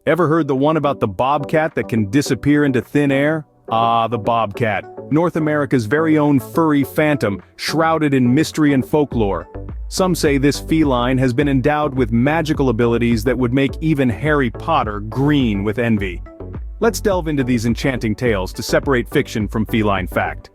Ever heard the one about the bobcat that can disappear into thin air? Ah, the bobcat, North America's very own furry phantom, shrouded in mystery and folklore. Some say this feline has been endowed with magical abilities that would make even Harry Potter green with envy. Let's delve into these enchanting tales to separate fiction from feline fact.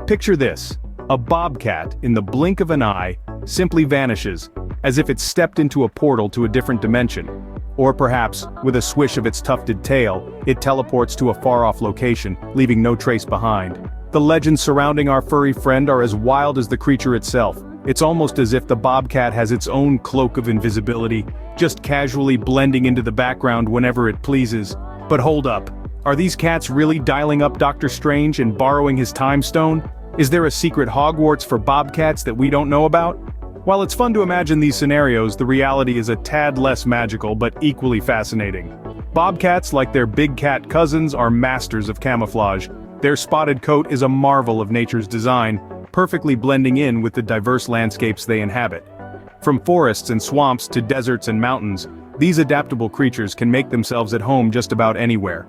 Picture this: a bobcat, in the blink of an eye, simply vanishes, as if it stepped into a portal to a different dimension. Or perhaps, with a swish of its tufted tail, it teleports to a far-off location, leaving no trace behind. The legends surrounding our furry friend are as wild as the creature itself. It's almost as if the bobcat has its own cloak of invisibility, just casually blending into the background whenever it pleases. But hold up, are these cats really dialing up Doctor Strange and borrowing his time stone? Is there a secret Hogwarts for bobcats that we don't know about? While it's fun to imagine these scenarios, the reality is a tad less magical but equally fascinating. Bobcats, like their big cat cousins, are masters of camouflage. Their spotted coat is a marvel of nature's design, perfectly blending in with the diverse landscapes they inhabit. From forests and swamps to deserts and mountains, these adaptable creatures can make themselves at home just about anywhere.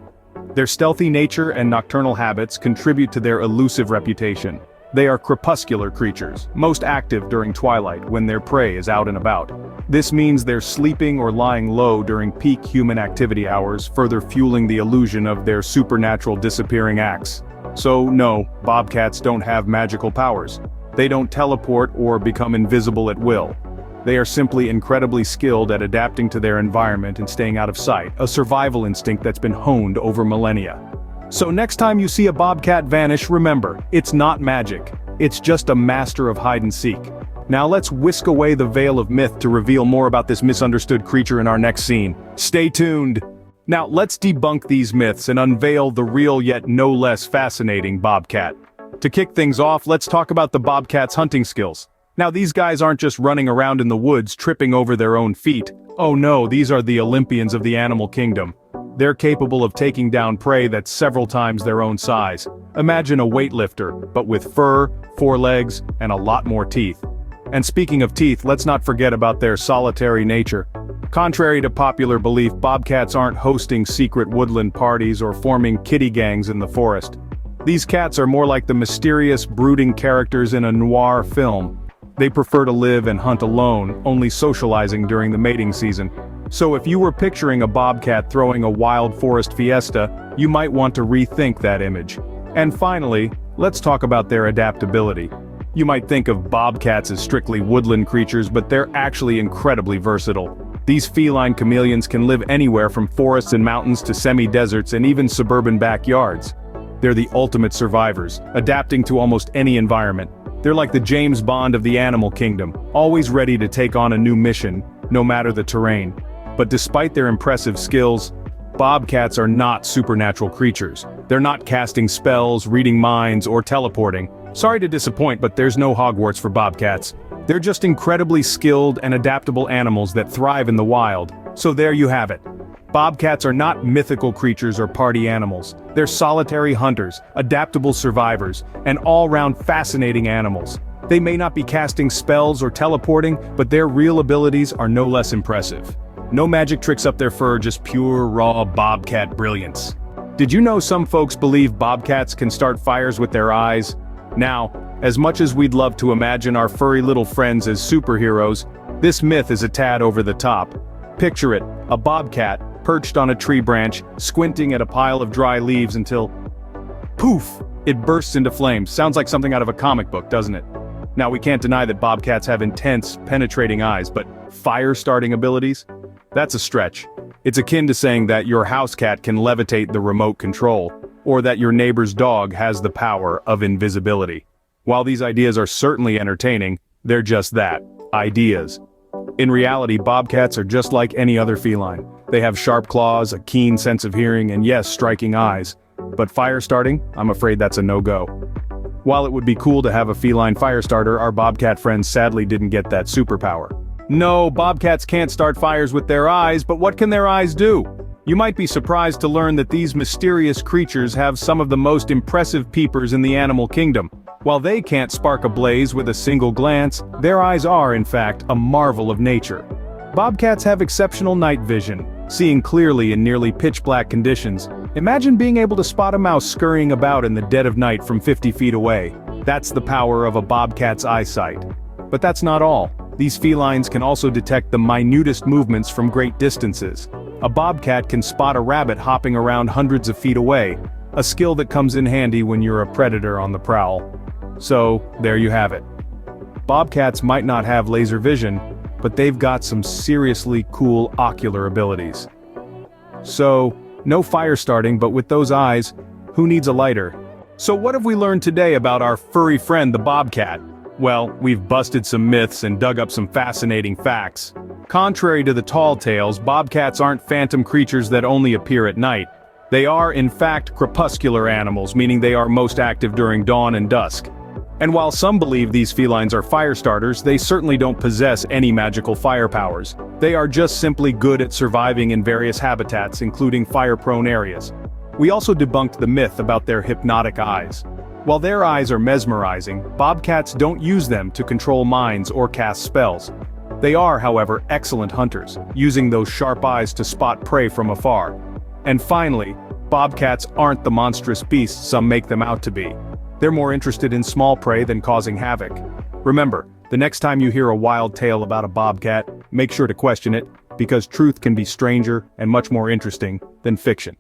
Their stealthy nature and nocturnal habits contribute to their elusive reputation. They are crepuscular creatures, most active during twilight when their prey is out and about. This means they're sleeping or lying low during peak human activity hours, further fueling the illusion of their supernatural disappearing acts. So no, bobcats don't have magical powers. They don't teleport or become invisible at will. They are simply incredibly skilled at adapting to their environment and staying out of sight, a survival instinct that's been honed over millennia. So next time you see a bobcat vanish, remember, it's not magic. It's just a master of hide and seek. Now let's whisk away the veil of myth to reveal more about this misunderstood creature in our next scene. Stay tuned! Now let's debunk these myths and unveil the real yet no less fascinating bobcat. To kick things off, let's talk about the bobcat's hunting skills. Now these guys aren't just running around in the woods tripping over their own feet. Oh no, these are the Olympians of the animal kingdom. They're capable of taking down prey that's several times their own size. Imagine a weightlifter, but with fur, 4 legs, and a lot more teeth. And speaking of teeth, let's not forget about their solitary nature. Contrary to popular belief, bobcats aren't hosting secret woodland parties or forming kitty gangs in the forest. These cats are more like the mysterious, brooding characters in a noir film. They prefer to live and hunt alone, only socializing during the mating season. So if you were picturing a bobcat throwing a wild forest fiesta, you might want to rethink that image. And finally, let's talk about their adaptability. You might think of bobcats as strictly woodland creatures, but they're actually incredibly versatile. These feline chameleons can live anywhere from forests and mountains to semi-deserts and even suburban backyards. They're the ultimate survivors, adapting to almost any environment. They're like the James Bond of the animal kingdom, always ready to take on a new mission, no matter the terrain. But despite their impressive skills, bobcats are not supernatural creatures. They're not casting spells, reading minds, or teleporting. Sorry to disappoint, but there's no Hogwarts for bobcats. They're just incredibly skilled and adaptable animals that thrive in the wild. So there you have it. Bobcats are not mythical creatures or party animals. They're solitary hunters, adaptable survivors, and all-round fascinating animals. They may not be casting spells or teleporting, but their real abilities are no less impressive. No magic tricks up their fur, just pure, raw bobcat brilliance. Did you know some folks believe bobcats can start fires with their eyes? Now, as much as we'd love to imagine our furry little friends as superheroes, this myth is a tad over the top. Picture it, a bobcat, perched on a tree branch, squinting at a pile of dry leaves until, poof, it bursts into flames. Sounds like something out of a comic book, doesn't it? Now we can't deny that bobcats have intense, penetrating eyes, but fire-starting abilities? That's a stretch. It's akin to saying that your house cat can levitate the remote control, or that your neighbor's dog has the power of invisibility. While these ideas are certainly entertaining, they're just that, ideas. In reality, bobcats are just like any other feline. They have sharp claws, a keen sense of hearing, and yes, striking eyes. But fire starting? I'm afraid that's a no-go. While it would be cool to have a feline fire starter, our bobcat friends sadly didn't get that superpower. No, bobcats can't start fires with their eyes, but what can their eyes do? You might be surprised to learn that these mysterious creatures have some of the most impressive peepers in the animal kingdom. While they can't spark a blaze with a single glance, their eyes are, in fact, a marvel of nature. Bobcats have exceptional night vision, seeing clearly in nearly pitch-black conditions. Imagine being able to spot a mouse scurrying about in the dead of night from 50 feet away. That's the power of a bobcat's eyesight. But that's not all. These felines can also detect the minutest movements from great distances. A bobcat can spot a rabbit hopping around hundreds of feet away, a skill that comes in handy when you're a predator on the prowl. So, there you have it. Bobcats might not have laser vision, but they've got some seriously cool ocular abilities. So, no fire starting, but with those eyes, who needs a lighter? So what have we learned today about our furry friend the bobcat? Well, we've busted some myths and dug up some fascinating facts. Contrary to the tall tales, bobcats aren't phantom creatures that only appear at night. They are, in fact, crepuscular animals, meaning they are most active during dawn and dusk. And while some believe these felines are fire starters, they certainly don't possess any magical fire powers. They are just simply good at surviving in various habitats, including fire-prone areas. We also debunked the myth about their hypnotic eyes. While their eyes are mesmerizing, bobcats don't use them to control minds or cast spells. They are, however, excellent hunters, using those sharp eyes to spot prey from afar. And finally, bobcats aren't the monstrous beasts some make them out to be. They're more interested in small prey than causing havoc. Remember, the next time you hear a wild tale about a bobcat, make sure to question it, because truth can be stranger and much more interesting than fiction.